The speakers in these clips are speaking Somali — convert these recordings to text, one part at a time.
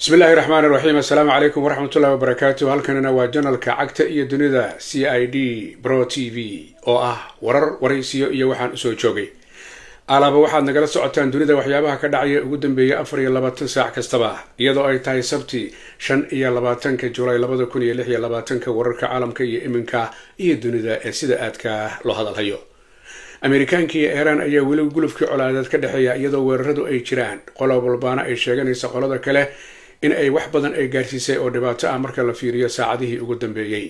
بسم الله الرحمن الرحيم. السلام عليكم ورحمة الله وبركاته. هالكننا وجنال كعكتة إيه دنيا CID برو TV أو ورئيسية إيه وحن أسوي شوقي على بواحد نقل ساعتين دنيا وحيابها كدعية قدام بيا أفري لباتن ساعة كستباح يدو أي تاي سبتي شن إيه لباتن كجولاي لبادو كوني لحية لباتن كورك عالم كي إمنكا إيه دنيا سيدات كا لو هذا الهيو أمريكانكii Iran ayaa weli gulufkii colaadad ka dhaxeeya iyadoo weeraradu ay jiraan qolob walbaana ay sheeganayso qolada kale in ay wax badan ay gaarsiisay oo dhibaato ah marka la fiiriyo saacadihii ugu dambeeyay.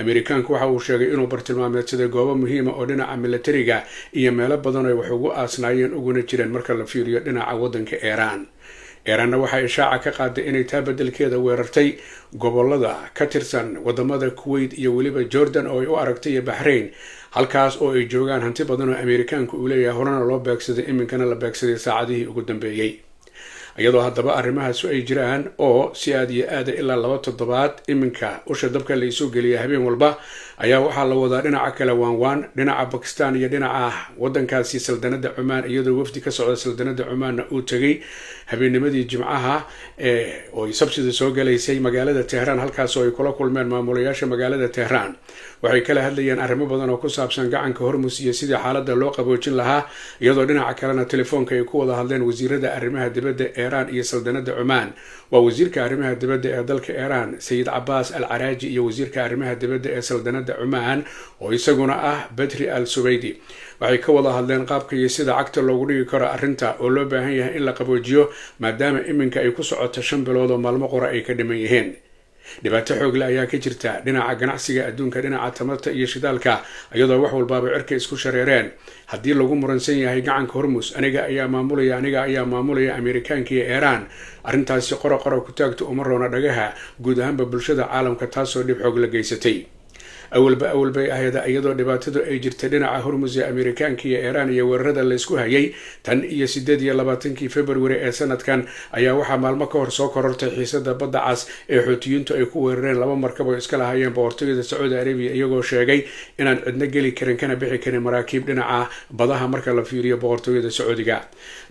Amerikaanku waxa uu sheegay inuu bartilmaameedsaday goobo muhiim ah oo dhinaca militariga iyo meelo badan ay wax ugu aasnaayeen uguna jireen marka la fiiriyo dhinaca wadanka Iran. Iran waxay ishaaca ka qaaday inay taa bedelkeeda weerartay gobolada ka tirsan wadamada Kuwait iyo waliba Jordan oo ay u aragtay Bahrain halkaas oo ay joogaan hanti badan oo Amerikaanku u leeyahay horena loo beegsaday iminkana la beegsaday saacadihii ugu dambeeyay. iyadoo haddaba arrimahaas ay jiraan oo si aad iyo aad ilaa 2 toddobaad iminka usha dabka la isoo geliya habeen walba ayaa waxaa la wadaa dhinaca kale waan dhinaca Pakistan iyo dhinaca wadankaasi saldanada Oman iyadoo wafdi ka socda saldanada Oman uu tagay habeennimadii Jimcaha oo ay sabtida soo galaysay magaalada Tehran halkaas oo ay kula kulmeen maamulayaasha magaalada Tehran. waxay kala hadlayeen arrimo badan oo ku saabsan gacanka Hormuz iyo sidii xaaladda loo qaboojin lahaa iyadoo dhinaca kalena telefoonka ay ku wada hadleen wasiirada arrimaha dibadda Iran iyo saldanada Oman. waa wasiirka arrimaha dibadda ee dalka Iran Sayyid Abbas al-Araji iyo wasiirka arrimaha dibadda ee saldanada Oman oo isaguna ah Badri al-Subaydi. waxay ka wada hadleen qaabka iyo sida cagta loogu dhigi karo arrinta oo loo baahan yahay in la qaboojiyo maadaama iminka ay ku socoto 5 bilood oo maalmo qora ay ka dhiman yihiin. dhibaato xoog leh ayaa ka jirta dhinaca ganacsiga adduunka dhinaca tamarta iyo shidaalka iyadoo wax walba cirka isku shareereen. haddii lagu muransan yahay gacanka Hormuz aniga ayaa maamulaya Amerikaanka iyo Iran arrintaasi qoro ku taagto uma roona dhagaha guud ahaanba bulshada caalamka taasoo dhib xoog la geysatay. awal bay ahayda iyadoo dhibaatadu ay jirtay dhinaca Hormuz ee Amerikaanka iyo Iran iyo weerarada la isku hayay tan iyo 28 February ee sanadkan ayaa waxa maalmo ka hor soo korortay xiisada badda cas ee Xuutiyiintu ay ku weerareen 2 markab oo iska lahaayeen boqortooyada Saudi Arabia iyagoo sheegay inaan cidna geli karin kana bixi karin maraakiib dhinaca badaha marka la fiiriyo boqortooyada Saudiga.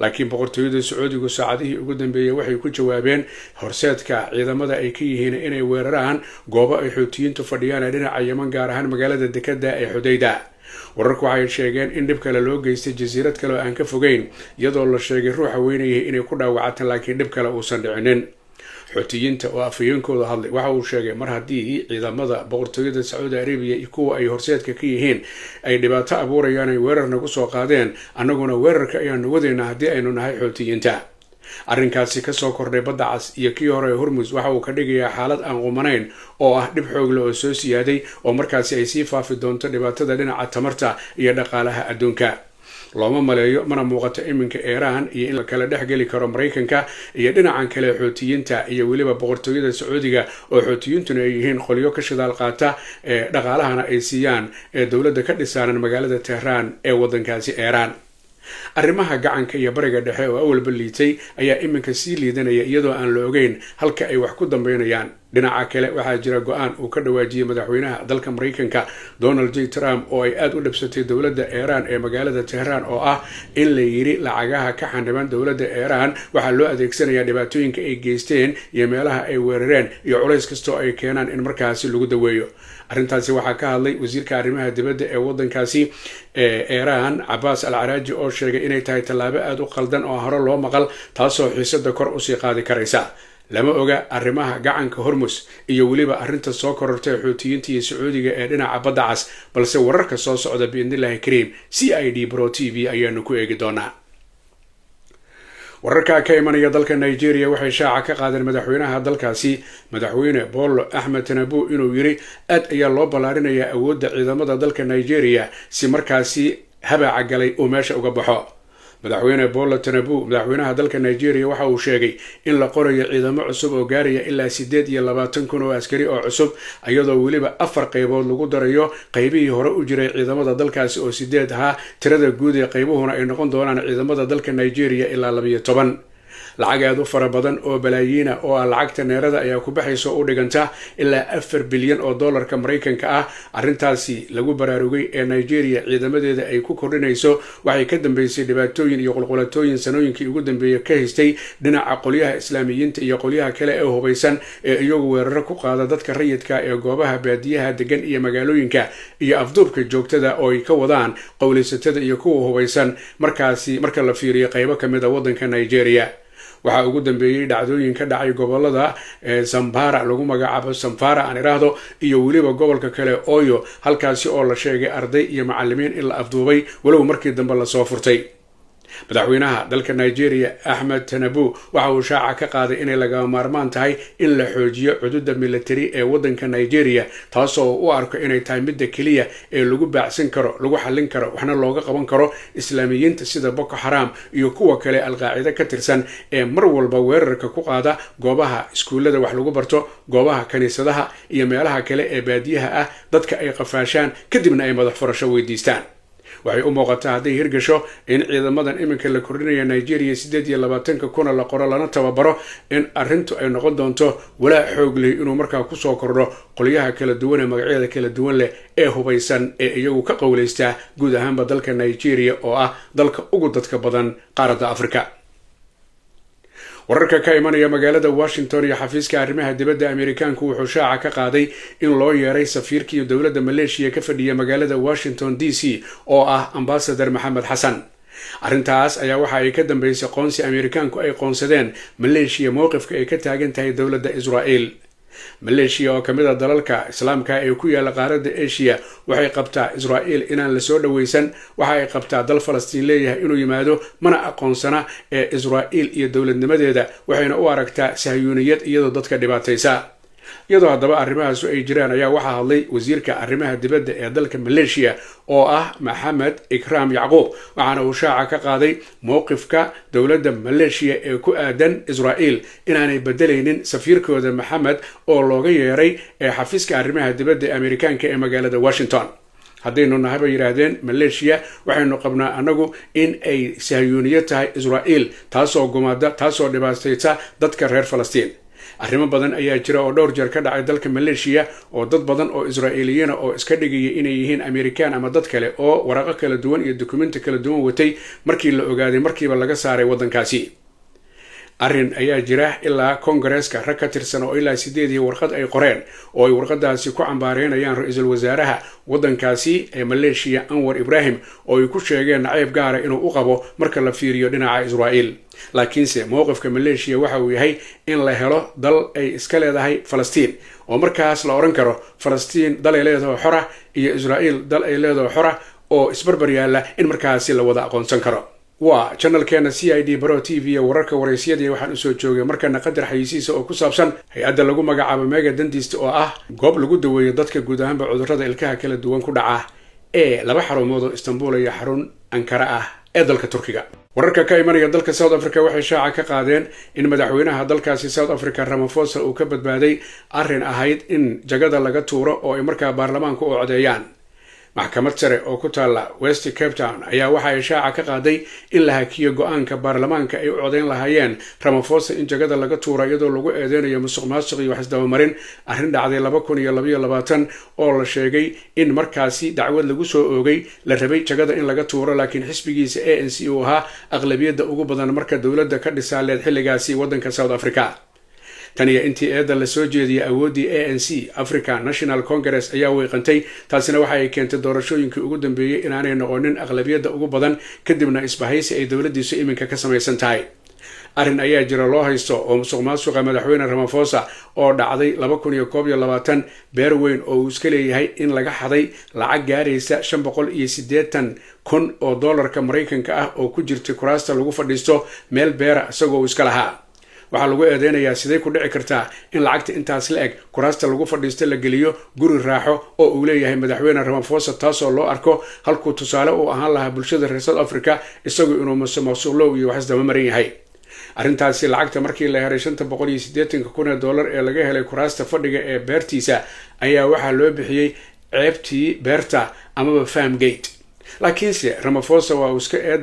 laakiin boqortooyada Saudigu saacadihii ugu dambeeyay waxay ku jawaabeen horseedka ciidamada ay ka yihiin inay weeraraan goobo ay Xuutiyiintu fadhiyaan dhinaca Yemen gaar ahaan magaalada dekada ee Xudayda. wararku waxay sheegeen in dhib kale loo geystay jasiirad kale oo aan ka fogeyn iyadoo la sheegay ruuxa weynayay inay ku dhaawacaan laakiin dhib kale uusan dhicinin. Xuutiyiinta oo afayeenkooda hadlay waxa uu sheegay mar haddii ciidamada boqortooyada Saudi Arabia iyo kuwa ay horseedka ka yihiin ay dhibaato abuurayaan ay weerarna ku soo qaadeen annaguna weerarka ayaanu wadaynaa haddii aynu nahay Xuutiyiinta. arrinkaasi ka soo kordhay badda cas iyo kii hore Hormuz waxa uu ka dhigayaa xaalad aan qumanayn oo ah dhib xoog leh oo soo siyaaday oo markaasi ay sii faafi doonto dhibaatada dhinaca tamarta iyo dhaqaalaha adduunka. looma maleeyo mana muuqato iminka Iran iyo in la kala dhexgeli karo Mareykanka iyo dhinacan kale Xuutiyiinta iyo waliba boqortooyada Saudiga oo Xuutiyiintuna ay yihiin qolyo ka shidaal qaata ee dhaqaalahana ay siiyaan ee dawladda ka dhisaanan magaalada Tehran ee wadankaasi Iran. arrimaha gacanka iyo bariga dhexe oo awalba liitay ayaa iminka sii liidanaya iyadoo aan la ogeyn halka ay wax ku dambeynayaan. dhinaca kale waxaa jira go'aan uu ka dhawaajiyay madaxweynaha dalka Mareykanka Donald J. Trump oo ay aad u dhabsatay dawladda Iran ee magaalada Tehran oo ah in la yiri lacagaha ka xaniban dawladda Iran waxa loo adeegsanayaa dhibaatooyinka ay geysteen iyo meelaha ay weerareen iyo culays kasta oo ay keenaan in markaasi lagu daweeyo. arrintaasi waxaa ka hadlay wasiirka arrimaha dibadda ee wadankaasi Iran Abbas al-Araji oo sheegay inay tahay tallaabo aad u qaldan oo hore loo maqal taasoo xiisada kor u sii qaadi karaysa. lama oga arrimaha gacanka Hormuz iyo waliba arrinta soo korortay Xuutiyiinta iyo Saudiga ee dhinaca badda cas balse wararka soo socda biidnillahi kariim CID Pro TV ayaanu ku eegi doonaa. wararka ka imanaya dalka Nigeria waxay shaaca ka qaadeen madaxweynaha dalkaasi madaxweyne Bola Ahmed Tinubu inuu yiri aad ayaa loo ballaarinayaa awoodda ciidamada dalka Nigeria si markaasi habaca galay oo meesha uga baxo. madaxweyne Bola Tinubu madaxweynaha dalka Nigeria waxa uu sheegay in la qorayo ciidamo cusub oo gaaraya ilaa 28,000 oo askari oo cusub iyadoo waliba 4 qaybood lagu darayo qaybihii hore u jiray ciidamada dalkaasi oo 8 ahaa tirada guud ee qaybuhuna ay noqon doonaan ciidamada dalka Nigeria ilaa 12. lacag aad u fara badan oo balaayiina oo ah lacagta neerada ayaa ku baxayso u dhiganta ilaa 4 bilyan oo dollarka maraykanka ah. arrintaasi lagu baraarugay ee Nigeria ciidamadeeda ay ku kordhinayso waxay ka dambeysay dhibaatooyin iyo qulqulatooyin sanooyinkii ugu dambeeyay ka haystay dhinaca qolyaha islaamiyiinta iyo qolyaha kale ee hubaysan ee iyagu weeraro ku qaada dadka rayidka ee goobaha baadiyaha degan iyo magaalooyinka iyo afduubka joogtada oo ay ka wadaan qowlaysatada iyo kuwa hubaysan marka la fiiriyo qaybo kamid ah wadanka Nigeria. waxaa ugu dambeeyay dhacdooyin ka dhacay gobolada Zamfara lagu magacaabo Zamfara aan iraahdo iyo waliba gobolka kale Oyo halkaasi oo la sheegay arday iyo macallimiin in la afduubay walow markii dambe la soo furtay. madaxweynaha dalka Nigeria Ahmed Tinubu waxa uu shaaca ka qaaday inay laga maarmaan tahay in la xoojiyo xuduudda military ee wadanka Nigeria taasoo u arko inay tahay mid kaliya ee lagu baacsan karo lagu xallin karo waxna looga qaban karo islaamiyiinta sida Boko Haram iyo kuwa kale al-Qaacida ka tirsan ee mar walba weerarka ku qaada goobaha iskuulada wax lagu barto goobaha kaniisadaha iyo meelaha kale ee baadiyaha ah dadka ay qafaashaan kadibna ay madax furasho weydiistaan. waxay u muuqataa hadday hirgasho in ciidamadan iminka la kordhinaya Nigeria 28 kuna la qoro lana tababaro in arrintu ay noqon doonto walaa xoog leh inuu markaa ku soo kordho qolyaha kala duwan ee magacyada kala duwan leh ee hubaysan ee iyagu ka qowlaysta guud ahaanba dalka Nigeria oo ah dalka ugu dadka badan qaaradda Afrika. wararka ka imanaya magaalada Washington iyo xafiiska arrimaha dibadda Ameerikaanku wuxuu shaaca ka qaaday in loo yeeray safiirkii dowladda Malaysia ka fadhiya magaalada Washington DC oo ah Ambassador Maxamed Xasan. arrintaas ayaa waxa ay ka dambeysay qoonsi Ameerikaanku ay qoonsadeen Malaysia mowqifka ay ka taagan tahay dowladda Israel. Malaysia oo kamid ah dalalka islaamka ee ku yaala qaaradda Asia waxay qabtaa Israel inaan la soo dhaweysan waxa ay qabtaa dal Falastiin leeyahay inuu yimaado mana aqoonsana ee Israel iyo dowladnimadeeda waxayna u aragtaa sahyuuniyad iyadoo dadka dhibaataysa. iyadoo haddaba arrimahaas ay jiraan ayaa waxaa hadlay wasiirka arrimaha dibadda ee dalka Malaysia oo ah Maxamed Ikram Yacquub waxaana uu shaaca ka qaaday mowqifka dowladda Malaysia ee ku aadan Israel inaanay bedelaynin safiirkooda Maxamed oo looga yeeray ee xafiiska arrimaha dibadda ee Ameerikaanka ee magaalada Washington. haddaynu nahay bay yiraahdeen Malaysia waxaynu qabnaa anagu in ay sahyuuniyad tahay Israel taasoo gumaada taasoo dhibaataysa dadka reer Falastiin. arrimo badan ayaa jira oo dhowr jeer ka dhacay dalka Malaysia oo dad badan oo Israa'iiliyiin oo iska dhigaya inay yihiin Ameerikaan ama dad kale oo waraqo kala duwan iyo dukumeenti kala duwan watay markii la ogaaday markiiba laga saaray wadankaasi. arrin ayaa jira ilaa Kongareeska rag ka tirsan oo ilaa 8 warqad ay qoreen oo ay warqadaasi ku cambaareynayaan ra'iisul wasaaraha wadankaasi ee Malaysia Anwar Ibrahim oo ay ku sheegeen nacayb gaar ah inuu u qabo marka la fiiriyo dhinaca Israel. laakiinse mowqifka Malaysia waxa uu yahay in la helo dal ay iska leedahay Falastiin oo markaas la oran karo Falastiin dal ay leedahay xora iyo Israel dal ay leedahay xora oo isbarbar yaala in markaasi la wada aqoonsan karo. waa channelkeena CID Pro TV wararka wareysiyada waxaan u soo joogay markana qadar xayisiisa oo ku saabsan hay'adda lagu magacaabo Mega Dentist oo ah goob lagu daweeyo dadka guud ahaanba cudurrada ilkaha kala duwan ku dhaca ee laba xarumood oo Istanbul iyo xarun Ankara ah ee dalka Turkiga. wararka ka imanaya dalka South Africa waxay shaaca ka qaadeen in madaxweynaha dalkaasi South Africa Ramaphosa uu ka badbaaday arrin ahayd in jagada laga tuuro oo ay markaa baarlamaanku u codeeyaan. maxkamad sare oo ku taala West Cape Town ayaa waxa ay shaaca ka qaaday in la hakiyo go'aanka baarlamaanka ay u codeyn lahaayeen Ramaphosa in jagada laga tuuro iyadoo lagu eedeynayo musuqmaasuq iyo wax isdabamarin arrin dhacday 2022 oo la sheegay in markaasi dacwad lagu soo oogay la rabay jagada in laga tuuro laakiin xisbigiisa ANC uu ahaa aqlabiyadda ugu badan marka dowladda ka dhisaaleed xilligaasi wadanka South Africa. taniya intii eeda la soo jeediyay awoodii ANC African National Congress ayaa weeqantay taasina waxa ay keentay doorashooyinkii ugu dambeeyay inaanay noqonin aqlabiyadda ugu badan kadibna isbahaysi ay dowladdiisu iminka ka samaysan tahay. arrin ayaa jira loo haysto oo musuqmaasuqa madaxweyne Ramaphosa oo dhacday 2021 beer weyn oo uu iska leeyahay in laga xaday lacag gaaraysa 580,000 oo dollarka Mareykanka ah oo ku jirtay kuraasta lagu fadhiisto meel beera isagoo iska lahaa. waxaa lagu eedeynayaa sidee ku dhici kartaa in lacagta intaas la eg kuraasta lagu fadhiisto la geliyo guri raaxo oo uu leeyahay madaxweyne Ramaphosa taasoo loo arko halkuu tusaale u ahaan lahaa bulshada reer South Africa isagoo inuu musuqmaasuqlow iyo wax isdaba marin yahay. arrintaasi lacagta markii la helay 580,000 dollar ee laga helay kuraasta fadhiga ee beertiisa ayaa waxaa loo bixiyay ceebtii beerta amaba Farmgate. laakiinse Ramaphosa waa uu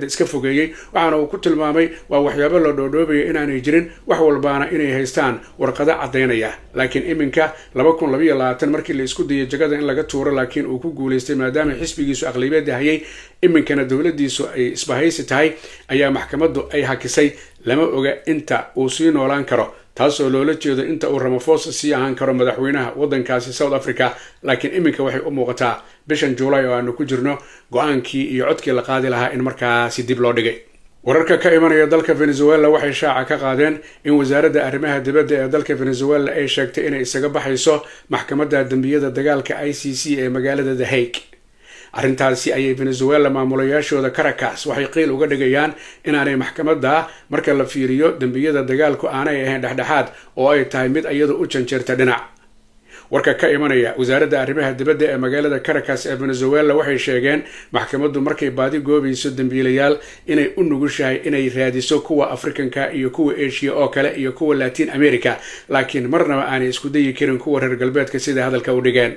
iska fogeeyay waxaana uu ku tilmaamay waa waxyaabo la dhoodhoobaya inaanay jirin wax walbaana inay haystaan warqado cadeynaya laakiin iminka 2022 markii la isku dayay jagada in laga tuuro laakiin uu ku guuleystay maadaama xisbigiisu aqlabiyad hayay iminkana dawladdiisu ay isbahaysi tahay ayaa maxkamaddu ay hakisay lama oga inta uu sii noolaan karo taasoo loola jeedo inta uu Ramaphosa sii ahaan karo madaxweynaha waddankaasi South Africa laakiin iminka waxay u muuqataa bishan July oo aanu ku jirno go'aankii iyo codkii la qaadi lahaa in markaasi dib loo dhigay wararka ka imanaya dalka Venezuela waxay shaaca ka qaadeen in wasaaradda arrimaha dibadda ee dalka Venezuela ay sheegtay inay isaga baxayso maxkamadda dambiyada dagaalka ICC ee magaalada The Hague arrintaasi ayay Venezuela maamulayaashooda Caracas waxay qiil uga dhigayaan inaanay maxkamadda marka la fiiriyo dambiyada dagaalku aanay ahayn dhexdhexaad oo ay tahay mid iyadu u janjeerta dhinac warka ka imanaya wasaaradda arrimaha dibadda ee magaalada Caracas ee Venezuela waxay sheegeen maxkamaddu markay baadi goobayso dambiilayaal inay u nugushahay inay raadiso kuwa Afrikanka iyo kuwa Asia oo kale iyo kuwa Latin America laakiin marnaba aanay isku dayi karin kuwa reer galbeedka sida hadalka u dhigeen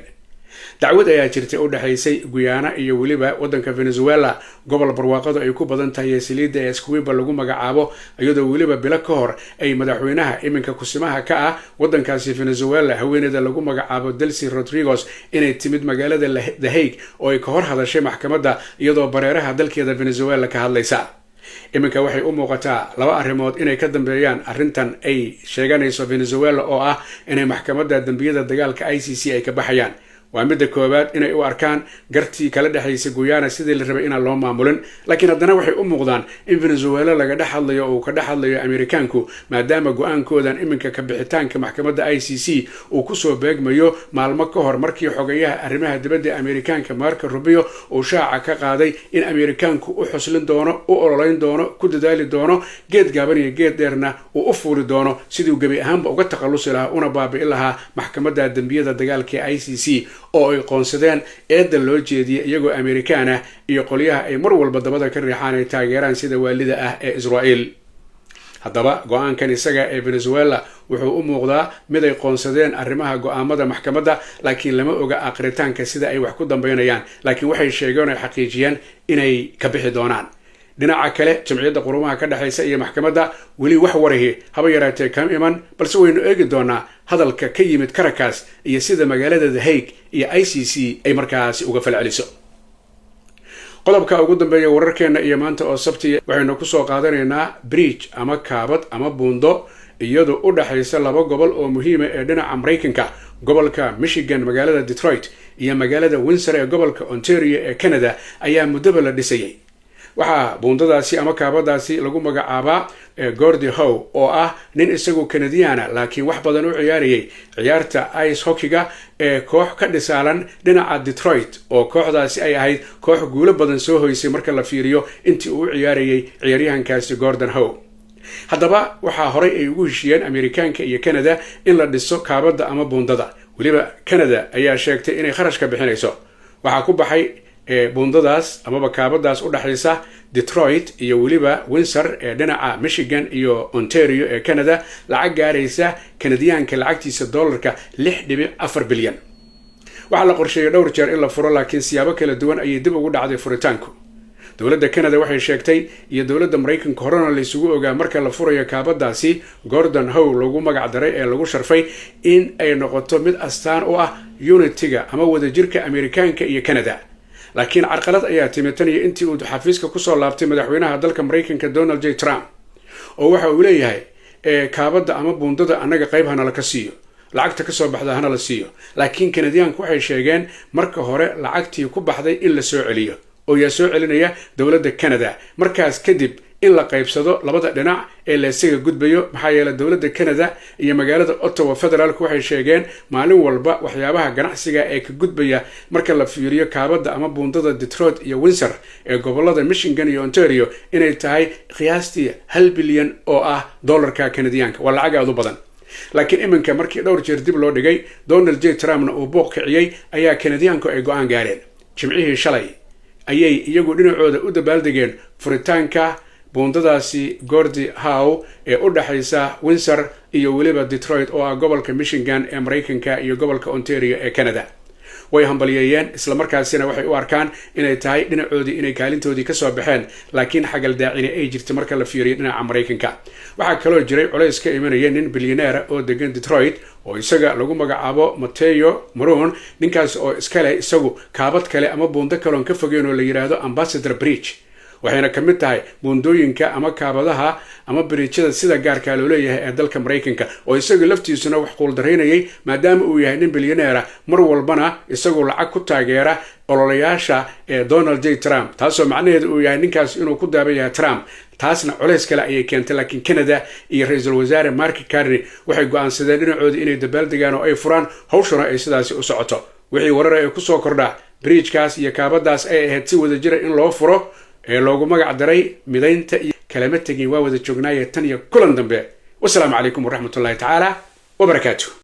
dacwad ayaa jirtay u dhaxaysay Guyana iyo waliba waddanka Venezuela gobol barwaaqadu ay ku badan tahay saliidda ee Esquivel lagu magacaabo iyadoo waliba bilo ka hor ay madaxweynaha iminka kusimaha ka ah waddankaasi Venezuela haweeneyda lagu magacaabo Delcy Rodriguez inay timid magaalada The Hague oo ay ka hor hadashay maxkamadda iyadoo bareeraha dalkeeda Venezuela ka hadlaysa iminka waxay u muuqataa laba arrimood inay ka dambeeyaan arrintan ay sheeganayso Venezuela oo ah inay maxkamadda dambiyada dagaalka ICC ay ka baxayaan waa midda koobaad inay u arkaan gartii kala dhaxaysay Guyana sidii la rabay inaan loo maamulin laakiin haddana waxay u muuqdaan in Venezuela laga dhaxadlayo oo ka dhaxadlayo Amerikaanku maadaama go'aankoodan iminka ka bixitaanka maxkamadda ICC uu ku soo beegmayo maalmo ka hor markii xogayaha arrimaha dibadda Amerikaanka Marco Rubio uu shaaca ka qaaday in Amerikaanku u xuslin doono u ololeyn doono ku dadaali doono geed gaaban iyo geed dheerna uu u fuuli doono sidii gabi ahaanba uga takhalusi lahaa una baabi'in lahaa maxkamadda dambiyada dagaalka ICC oo ay qoonsadeen eedan loo jeediyay iyagoo Amerikaan ah iyo qolyaha ay mar walba dabada ka riixaan ay taageeraan sida waalida ah ee Israa'iil haddaba go'aankan isaga ee Venezuela wuxuu u muuqdaa mid ay qoonsadeen arrimaha go'aamada maxkamadda laakiin lama oga aqritaanka sida ay wax ku dambeynayaan laakiin waxay sheegeen ay xaqiijiyeen inay ka bixi doonaan dhinaca kale jamciyadda qurumaha ka dhaxaysa iyo maxkamadda weli wax warahi haba yaraatee kam iman balse waynu eegi doonaa hadalka ka yimid Caracas iyo sida magaalada The Hague iyo ICC ay markaasi uga falceliso qodobka ugu dambeeya wararkeena iyo maanta oo sabti waxaynu ku soo qaadanaynaa bridge ama kaabad ama buundo iyadoo u dhaxaysa laba gobol oo muhiim ah ee dhinaca Mareykanka gobolka Michigan magaalada Detroit iyo magaalada Windsor ee gobolka Ontario ee Canada ayaa muddo la dhisayay waxaa buundadaasi ama kaabadaasi lagu magacaabaa Gordie Howe oo ah nin isagu Canadian laakiin wax badan u ciyaarayay ciyaarta ice hockey-ga ee koox ka dhisaalan dhinaca Detroit oo kooxdaasi ay ahayd koox guulo badan soo hoysay marka la fiiriyo intii uu ciyaarayay ciyaaryahankaasi Gordon Howe haddaba waxaa horay ay ugu heshiiyeen Amerikaanka iyo Canada in la dhiso kaabada ama buundada waliba Canada ayaa sheegtay inay kharash ka bixinayso waxaa ku baxay buundadaas ama kaabadaas u dhaxaysa Detroit iyo waliba Windsor ee dhinaca Michigan iyo Ontario ee Canada lacag gaaraysa Canadianka lacagtiisa dollarka 6.4 bilyan waxaa la qorsheeyay dhowr jeer in la furo laakiin siyaabo kala duwan ayay dib ugu dhacday furitaanku dowladda Canada waxay sheegtay iyo dowladda Mareykanka horena la isugu ogaa marka la furayo kaabadaasi Gordon Howe lagu magac daray ee lagu sharfay in ay noqoto mid astaan u ah unity-ga ama wadajirka Amerikaanka iyo Canada laakiin carqalad ayaa timid tan iyo intii uu xafiiska ku soo laabtay madaxweynaha dalka Mareykanka Donald J Trump oo waxa uu leeyahay kaabada ama buundada anaga qayb hana la ka siiyo lacagta ka soo baxda hana la siiyo laakiin Canadianku waxay sheegeen marka hore lacagtii ku baxday in la soo celiyo oo yaa soo celinaya dowladda Canada markaas kadib in la qaybsado labada dhinac ee la isaga gudbayo maxaa yeelay dowladda Canada iyo magaalada Ottawa federaalku waxay sheegeen maalin walba waxyaabaha ganacsiga ee ka gudbaya marka la fiiriyo kaabada ama buundada Detroit iyo Windsor ee gobolada Michigan iyo Ontario inay tahay qiyaastii 1 bilyan oo ah dollarka Canadianka waa lacag aad u badan laakiin iminka markii dhowr jeer dib loo dhigay Donald J Trumpna uu booq kiciyay ayaa Canadianku ay go'aan gaareen jimcihii shalay ayay iyagu dhinacooda u dabaaldegeen furitaanka buundadaasi Gordie Howe ee u dhaxaysa Windsor iyo waliba Detroit oo ah gobolka Michigan ee Mareykanka iyo gobolka Ontario ee Canada way hambalyeeyeen isla markaasina waxay u arkaan inay tahay dhinacoodii inay kaalintoodii kasoo baxeen laakiin xagaldaacina ay jirta marka la fiiriyo dhinaca Mareykanka. waxaa kaloo jiray culays ka imanaya nin bilyaneer oo degan Detroit oo isaga lagu magacaabo Matteo Morone, ninkaas oo iskale isagu kaabad kale ama buundo kaloon ka fogeyn oo la yiraahdo Ambassador Bridge, waxayna ka mid tahay buundooyinka ama kaabadaha ama bridgeada sida gaarka loo leeyahay ee dalka Mareykanka, oo isagu laftiisuna wax qool dareynayay maadaama uu yahay nin bilyaneer mar walbana isagu lacag ku taageera ololayaasha ee Donald J. Trump, taasoo macnaheedu uu yahay ninkaas inuu ku daabayahay Trump. taasna culays kale ayay keentay, laakiin Canada iyo ra'iisul wasaare Mark Carney waxay go'aansadeen dhinacoodii inay dabaaldegaan oo ay furaan hawshana ay sidaasi u socoto. wixii warar ay ku soo kordha bridge-kaas iyo kaabadaas ay ahayd si wada jira in loo furo ee loogu magac daray midaynta iyo kalama tegin waa wada joognaaye tan iyo kulan dambe. wassalaamu calaykum waraxmatullaahi tacaala wabarakaatuh.